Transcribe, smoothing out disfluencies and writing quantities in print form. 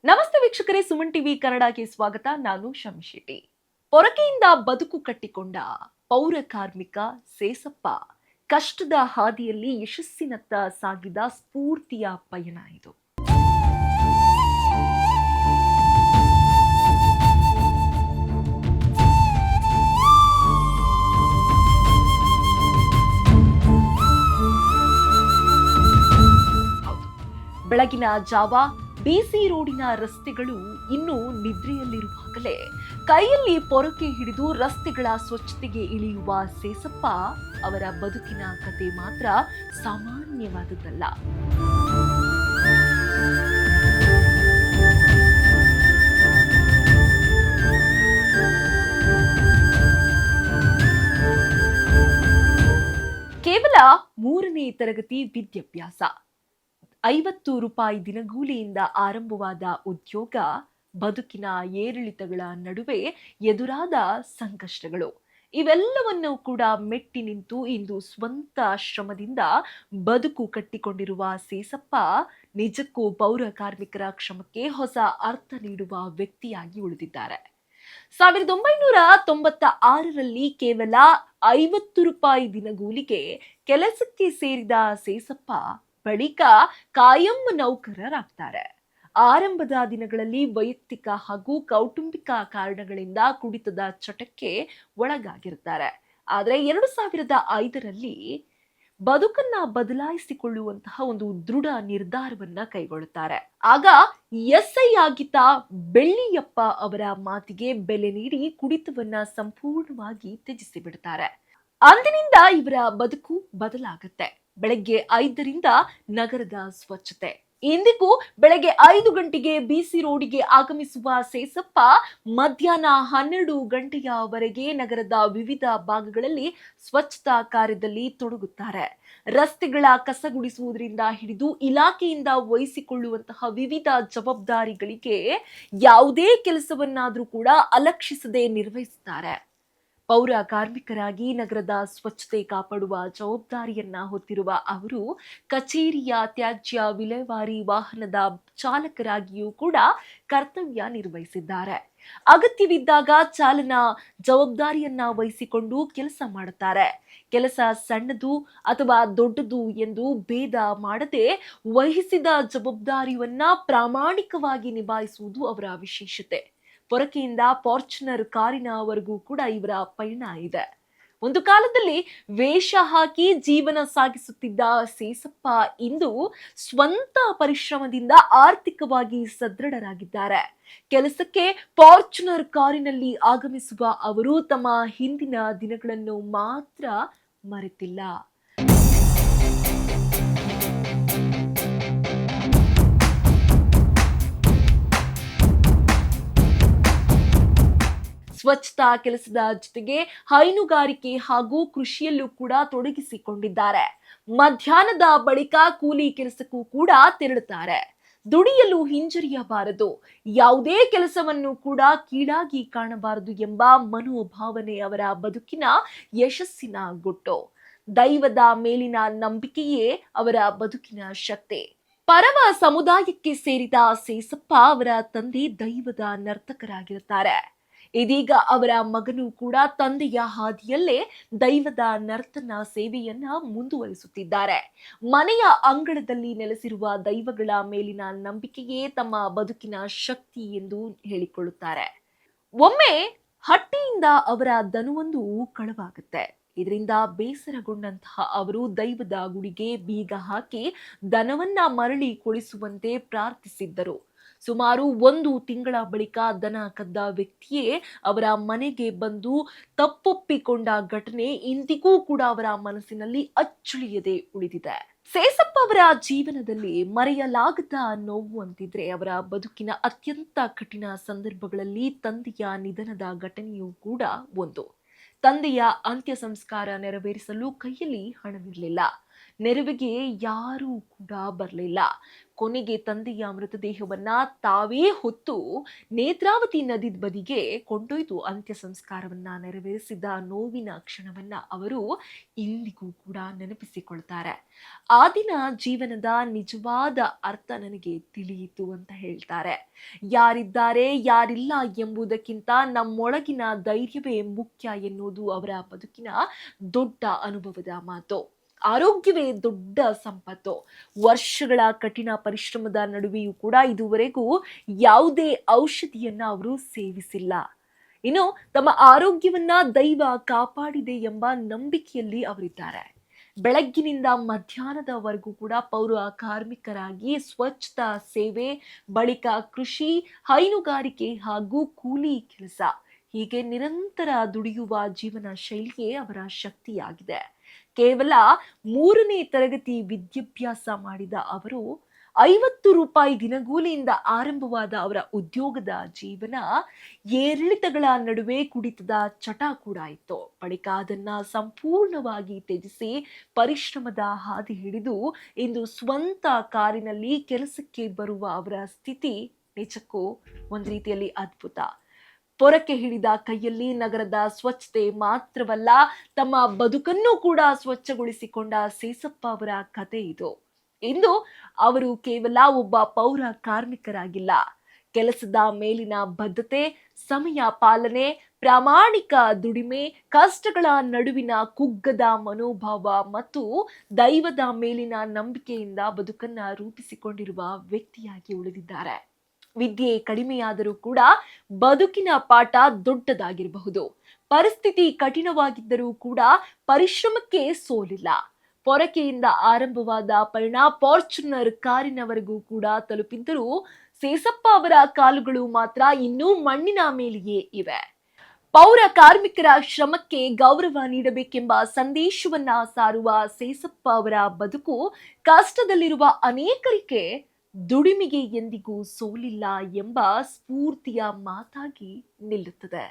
ನಮಸ್ತೆ ವೀಕ್ಷಕರೇ, ಸುಮನ್ ಟಿವಿ ಕನ್ನಡಕ್ಕೆ ಸ್ವಾಗತ. ನಾನು ಶಮಿ ಶೆಟ್ಟಿ. ಪೊರಕೆಯಿಂದ ಬದುಕು ಕಟ್ಟಿಕೊಂಡ ಪೌರ ಕಾರ್ಮಿಕ ಸೇಸಪ್ಪ ಕಷ್ಟದ ಹಾದಿಯಲ್ಲಿ ಯಶಸ್ಸಿನತ್ತ ಸಾಗಿದ ಸ್ಫೂರ್ತಿಯ ಪಯಣ ಇದು. ಬೆಳಗಿನ ಜಾವ ಬಿಸಿ ರೋಡಿನ ರಸ್ತೆಗಳು ಇನ್ನೂ ನಿದ್ರೆಯಲ್ಲಿರುವಾಗಲೇ ಕೈಯಲ್ಲಿ ಪೊರಕೆ ಹಿಡಿದು ರಸ್ತೆಗಳ ಸ್ವಚ್ಛತೆಗೆ ಇಳಿಯುವ ಸೇಸಪ್ಪ ಅವರ ಬದುಕಿನ ಕತೆ ಮಾತ್ರ ಸಾಮಾನ್ಯವಾದದ್ದಲ್ಲ. ಕೇವಲ 3ನೇ ತರಗತಿ ವಿದ್ಯಾಭ್ಯಾಸ, 50 ರೂಪಾಯಿ ದಿನಗೂಲಿಯಿಂದ ಆರಂಭವಾದ ಉದ್ಯೋಗ, ಬದುಕಿನ ಏರಿಳಿತಗಳ ನಡುವೆ ಎದುರಾದ ಸಂಕಷ್ಟಗಳು ಇವೆಲ್ಲವನ್ನು ಕೂಡ ಮೆಟ್ಟಿ ನಿಂತು ಇಂದು ಸ್ವಂತ ಶ್ರಮದಿಂದ ಬದುಕು ಕಟ್ಟಿಕೊಂಡಿರುವ ಸೇಸಪ್ಪ ನಿಜಕ್ಕೂ ಪೌರ ಕಾರ್ಮಿಕರ ಶ್ರಮಕ್ಕೆ ಹೊಸ ಅರ್ಥ ನೀಡುವ ವ್ಯಕ್ತಿಯಾಗಿ ಉಳಿದಿದ್ದಾರೆ. 1996ರಲ್ಲಿ ಕೇವಲ 50 ರೂಪಾಯಿ ದಿನಗೂಲಿಗೆ ಕೆಲಸಕ್ಕೆ ಸೇರಿದ ಸೇಸಪ್ಪ ಬಳಿಕ ಕಾಯಂ ನೌಕರರಾಗ್ತಾರೆ. ಆರಂಭದ ದಿನಗಳಲ್ಲಿ ವೈಯಕ್ತಿಕ ಹಾಗೂ ಕೌಟುಂಬಿಕ ಕಾರಣಗಳಿಂದ ಕುಡಿತದ ಚಟಕ್ಕೆ ಒಳಗಾಗಿರ್ತಾರೆ. ಆದರೆ 2005ರಲ್ಲಿ ಬದುಕನ್ನ ಬದಲಾಯಿಸಿಕೊಳ್ಳುವಂತಹ ಒಂದು ದೃಢ ನಿರ್ಧಾರವನ್ನ ಕೈಗೊಳ್ಳುತ್ತಾರೆ. ಆಗ ಎಸ್ಐ ಆಗಿದ್ದ ಬೆಳ್ಳಿಯಪ್ಪ ಅವರ ಮಾತಿಗೆ ಬೆಲೆ ನೀಡಿ ಕುಡಿತವನ್ನ ಸಂಪೂರ್ಣವಾಗಿ ತ್ಯಜಿಸಿ ಬಿಡ್ತಾರೆ. ಅಂದಿನಿಂದ ಇವರ ಬದುಕು ಬದಲಾಗುತ್ತೆ. ಬೆಳಗ್ಗೆ 5ರಿಂದ ನಗರದ ಸ್ವಚ್ಛತೆ. ಇಂದಿಗೂ ಬೆಳಗ್ಗೆ 5 ಗಂಟೆಗೆ ಬಿಸಿ ರೋಡಿಗೆ ಆಗಮಿಸುವ ಸೇಸಪ್ಪ ಮಧ್ಯಾಹ್ನ 12 ಗಂಟೆಯವರೆಗೆ ನಗರದ ವಿವಿಧ ಭಾಗಗಳಲ್ಲಿ ಸ್ವಚ್ಛತಾ ಕಾರ್ಯದಲ್ಲಿ ತೊಡಗುತ್ತಾರೆ. ರಸ್ತೆಗಳ ಕಸಗುಡಿಸುವುದರಿಂದ ಹಿಡಿದು ಇಲಾಖೆಯಿಂದ ವಹಿಸಿಕೊಳ್ಳುವಂತಹ ವಿವಿಧ ಜವಾಬ್ದಾರಿಗಳಿಗೆ ಯಾವುದೇ ಕೆಲಸವನ್ನಾದರೂ ಕೂಡ ಅಲಕ್ಷಿಸದೆ ನಿರ್ವಹಿಸುತ್ತಾರೆ. ಪೌರ ಕಾರ್ಮಿಕರಾಗಿ ನಗರದ ಸ್ವಚ್ಛತೆ ಕಾಪಾಡುವ ಜವಾಬ್ದಾರಿಯನ್ನ ಹೊತ್ತಿರುವ ಅವರು ಕಚೇರಿಯ ತ್ಯಾಜ್ಯ ವಿಲೇವಾರಿ ವಾಹನದ ಚಾಲಕರಾಗಿಯೂ ಕೂಡ ಕರ್ತವ್ಯ ನಿರ್ವಹಿಸಿದ್ದಾರೆ. ಅಗತ್ಯವಿದ್ದಾಗ ಚಾಲನಾ ಜವಾಬ್ದಾರಿಯನ್ನ ವಹಿಸಿಕೊಂಡು ಕೆಲಸ ಮಾಡುತ್ತಾರೆ. ಕೆಲಸ ಸಣ್ಣದು ಅಥವಾ ದೊಡ್ಡದು ಎಂದು ಭೇದ ಮಾಡದೆ ವಹಿಸಿದ ಜವಾಬ್ದಾರಿಯನ್ನ ಪ್ರಾಮಾಣಿಕವಾಗಿ ನಿಭಾಯಿಸುವುದು ಅವರ ವಿಶೇಷತೆ. ಪೊರಕೆಯಿಂದ ಫಾರ್ಚುನರ್ ಕಾರಿನವರೆಗೂ ಕೂಡ ಇವರ ಪಯಣ ಇದೆ. ಒಂದು ಕಾಲದಲ್ಲಿ ವೇಷ ಹಾಕಿ ಜೀವನ ಸಾಗಿಸುತ್ತಿದ್ದ ಸೇಸಪ್ಪ ಇಂದು ಸ್ವಂತ ಪರಿಶ್ರಮದಿಂದ ಆರ್ಥಿಕವಾಗಿ ಸದೃಢರಾಗಿದ್ದಾರೆ. ಕೆಲಸಕ್ಕೆ ಫಾರ್ಚುನರ್ ಕಾರಿನಲ್ಲಿ ಆಗಮಿಸುವ ಅವರು ತಮ್ಮ ಹಿಂದಿನ ದಿನಗಳನ್ನು ಮಾತ್ರ ಮರೆತಿಲ್ಲ. ಸ್ವಚ್ಛತಾ ಕೆಲಸದ ಜೊತೆಗೆ ಹೈನುಗಾರಿಕೆ ಹಾಗೂ ಕೃಷಿಯಲ್ಲೂ ಕೂಡ ತೊಡಗಿಸಿಕೊಂಡಿದ್ದಾರೆ. ಮಧ್ಯಾಹ್ನದ ಬಳಿಕ ಕೂಲಿ ಕೆಲಸಕ್ಕೂ ಕೂಡ ತೆರಳುತ್ತಾರೆ. ದುಡಿಯಲು ಹಿಂಜರಿಯಬಾರದು, ಯಾವುದೇ ಕೆಲಸವನ್ನು ಕೂಡ ಕೀಳಾಗಿ ಕಾಣಬಾರದು ಎಂಬ ಮನೋಭಾವನೆ ಅವರ ಬದುಕಿನ ಯಶಸ್ಸಿನ ಗುಟ್ಟು. ದೈವದ ಮೇಲಿನ ನಂಬಿಕೆಯೇ ಅವರ ಬದುಕಿನ ಶಕ್ತಿ. ಪರವ ಸಮುದಾಯಕ್ಕೆ ಸೇರಿದ ಸೇಸಪ್ಪ ಅವರ ತಂದೆ ದೈವದ ನರ್ತಕರಾಗಿರುತ್ತಾರೆ. ಇದೀಗ ಅವರ ಮಗನು ಕೂಡ ತಂದೆಯ ಹಾದಿಯಲ್ಲೇ ದೈವದ ನರ್ತನ ಸೇವೆಯನ್ನ ಮುಂದುವರಿಸುತ್ತಿದ್ದಾರೆ. ಮನೆಯ ಅಂಗಳದಲ್ಲಿ ನೆಲೆಸಿರುವ ದೈವಗಳ ಮೇಲಿನ ನಂಬಿಕೆಯೇ ತಮ್ಮ ಬದುಕಿನ ಶಕ್ತಿ ಎಂದು ಹೇಳಿಕೊಳ್ಳುತ್ತಾರೆ. ಒಮ್ಮೆ ಹಟ್ಟಿಯಿಂದ ಅವರ ದನವೊಂದು ಕಳವಾಗುತ್ತೆ. ಇದರಿಂದ ಬೇಸರಗೊಂಡಂತಹ ಅವರು ದೈವದ ಗುಡಿಗೆ ಬೀಗ ಹಾಕಿ ದನವನ್ನ ಮರಳಿ ಕೊಡಿಸುವಂತೆ ಪ್ರಾರ್ಥಿಸಿದ್ದರು. ಸುಮಾರು 1 ತಿಂಗಳ ಬಳಿಕ ದನ ಕದ್ದ ವ್ಯಕ್ತಿಯೇ ಅವರ ಮನೆಗೆ ಬಂದು ತಪ್ಪೊಪ್ಪಿಕೊಂಡ ಘಟನೆ ಇಂದಿಗೂ ಕೂಡ ಅವರ ಮನಸ್ಸಿನಲ್ಲಿ ಅಚ್ಚಳಿಯದೆ ಉಳಿದಿದೆ. ಸೇಸಪ್ಪ ಅವರ ಜೀವನದಲ್ಲಿ ಮರೆಯಲಾಗದ ನೋವು ಅಂತಿದ್ರೆ ಅವರ ಬದುಕಿನ ಅತ್ಯಂತ ಕಠಿಣ ಸಂದರ್ಭಗಳಲ್ಲಿ ತಂದೆಯ ನಿಧನದ ಘಟನೆಯೂ ಕೂಡ ಒಂದು. ತಂದೆಯ ಅಂತ್ಯ ಸಂಸ್ಕಾರ ನೆರವೇರಿಸಲು ಕೈಯಲ್ಲಿ ಹಣವಿರಲಿಲ್ಲ. ನೆರವಿಗೆ ಯಾರೂ ಕೂಡ ಬರಲಿಲ್ಲ. ಕೊನೆಗೆ ತಂದೆಯ ಮೃತದೇಹವನ್ನ ತಾವೇ ಹೊತ್ತು ನೇತ್ರಾವತಿ ನದಿ ಬದಿಗೆ ಕೊಂಡೊಯ್ದು ಅಂತ್ಯ ಸಂಸ್ಕಾರವನ್ನ ನೆರವೇರಿಸಿದ ನೋವಿನ ಕ್ಷಣವನ್ನ ಅವರು ಇಂದಿಗೂ ಕೂಡ ನೆನಪಿಸಿಕೊಳ್ತಾರೆ. ಆ ದಿನ ಜೀವನದ ನಿಜವಾದ ಅರ್ಥ ನನಗೆ ತಿಳಿಯಿತು ಅಂತ ಹೇಳ್ತಾರೆ. ಯಾರಿದ್ದಾರೆ ಯಾರಿಲ್ಲ ಎಂಬುದಕ್ಕಿಂತ ನಮ್ಮೊಳಗಿನ ಧೈರ್ಯವೇ ಮುಖ್ಯ ಎನ್ನುವುದು ಅವರ ಬದುಕಿನ ದೊಡ್ಡ ಅನುಭವದ ಮಾತು. ಆರೋಗ್ಯವೇ ದೊಡ್ಡ ಸಂಪತ್ತು. ವರ್ಷಗಳ ಕಠಿಣ ಪರಿಶ್ರಮದ ನಡುವೆಯೂ ಕೂಡ ಇದುವರೆಗೂ ಯಾವುದೇ ಔಷಧಿಯನ್ನ ಅವರು ಸೇವಿಸಿಲ್ಲ. ಇನ್ನು ತಮ್ಮ ಆರೋಗ್ಯವನ್ನ ದೈವ ಕಾಪಾಡಿದೆ ಎಂಬ ನಂಬಿಕೆಯಲ್ಲಿ ಅವರಿದ್ದಾರೆ. ಬೆಳಗ್ಗಿನಿಂದ ಮಧ್ಯಾಹ್ನದವರೆಗೂ ಕೂಡ ಪೌರ ಕಾರ್ಮಿಕರಾಗಿ ಸ್ವಚ್ಛತಾ ಸೇವೆ, ಬಳಿಕ ಕೃಷಿ, ಹೈನುಗಾರಿಕೆ ಹಾಗೂ ಕೂಲಿ ಕೆಲಸ ಹೀಗೆ ನಿರಂತರ ದುಡಿಯುವ ಜೀವನ ಶೈಲಿಯೇ ಅವರ ಶಕ್ತಿಯಾಗಿದೆ. ಕೇವಲ 3ನೇ ತರಗತಿ ವಿದ್ಯಾಭ್ಯಾಸ ಮಾಡಿದ ಅವರು 50 ರೂಪಾಯಿ ದಿನಗೂಲಿಯಿಂದ ಆರಂಭವಾದ ಅವರ ಉದ್ಯೋಗದ ಜೀವನ ಏರಿಳಿತಗಳ ನಡುವೆ ಕುಡಿತದ ಚಟ ಕೂಡ ಇತ್ತು. ಬಳಿಕ ಅದನ್ನ ಸಂಪೂರ್ಣವಾಗಿ ತ್ಯಜಿಸಿ ಪರಿಶ್ರಮದ ಹಾದಿ ಹಿಡಿದು ಇಂದು ಸ್ವಂತ ಕಾರಿನಲ್ಲಿ ಕೆಲಸಕ್ಕೆ ಬರುವ ಅವರ ಸ್ಥಿತಿ ನಿಜಕ್ಕೂ ಒಂದು ರೀತಿಯಲ್ಲಿ ಅದ್ಭುತ. ಪೊರಕೆ ಹಿಡಿದ ಕೈಯಲ್ಲಿ ನಗರದ ಸ್ವಚ್ಛತೆ ಮಾತ್ರವಲ್ಲ, ತಮ್ಮ ಬದುಕನ್ನು ಕೂಡ ಸ್ವಚ್ಛಗೊಳಿಸಿಕೊಂಡ ಸೇಸಪ್ಪ ಅವರ ಕತೆ ಇದು. ಇಂದು ಅವರು ಕೇವಲ ಒಬ್ಬ ಪೌರ ಕಾರ್ಮಿಕರಾಗಿಲ್ಲ, ಕೆಲಸದ ಮೇಲಿನ ಬದ್ಧತೆ, ಸಮಯ ಪಾಲನೆ, ಪ್ರಾಮಾಣಿಕ ದುಡಿಮೆ, ಕಷ್ಟಗಳ ನಡುವಿನ ಕುಗ್ಗದ ಮನೋಭಾವ ಮತ್ತು ದೈವದ ಮೇಲಿನ ನಂಬಿಕೆಯಿಂದ ಬದುಕನ್ನ ರೂಪಿಸಿಕೊಂಡಿರುವ ವ್ಯಕ್ತಿಯಾಗಿ ಉಳಿದಿದ್ದಾರೆ. ವಿದ್ಯೆ ಕಡಿಮೆಯಾದರೂ ಕೂಡ ಬದುಕಿನ ಪಾಠ ದೊಡ್ಡದಾಗಿರಬಹುದು. ಪರಿಸ್ಥಿತಿ ಕಠಿಣವಾಗಿದ್ದರೂ ಕೂಡ ಪರಿಶ್ರಮಕ್ಕೆ ಸೋಲಿಲ್ಲ. ಪೊರಕೆಯಿಂದ ಆರಂಭವಾದ ಪರಿಣ ಫಾರ್ಚುನರ್ ಕಾರಿನವರೆಗೂ ಕೂಡ ತಲುಪಿದ್ದರೂ ಸೇಸಪ್ಪ ಅವರ ಕಾಲುಗಳು ಮಾತ್ರ ಇನ್ನೂ ಮಣ್ಣಿನ ಮೇಲೆಯೇ ಇವೆ. ಪೌರ ಕಾರ್ಮಿಕರ ಶ್ರಮಕ್ಕೆ ಗೌರವ ನೀಡಬೇಕೆಂಬ ಸಂದೇಶವನ್ನ ಸಾರುವ ಸೇಸಪ್ಪ ಅವರ ಬದುಕು ಕಷ್ಟದಲ್ಲಿರುವ ಅನೇಕರಿಗೆ ದುಡಿಮೆಗೆ ಎಂದಿಗೂ ಸೋಲಿಲ್ಲ ಎಂಬ ಸ್ಫೂರ್ತಿಯ ಮಾತಾಗಿ ನಿಲ್ಲುತ್ತದೆ.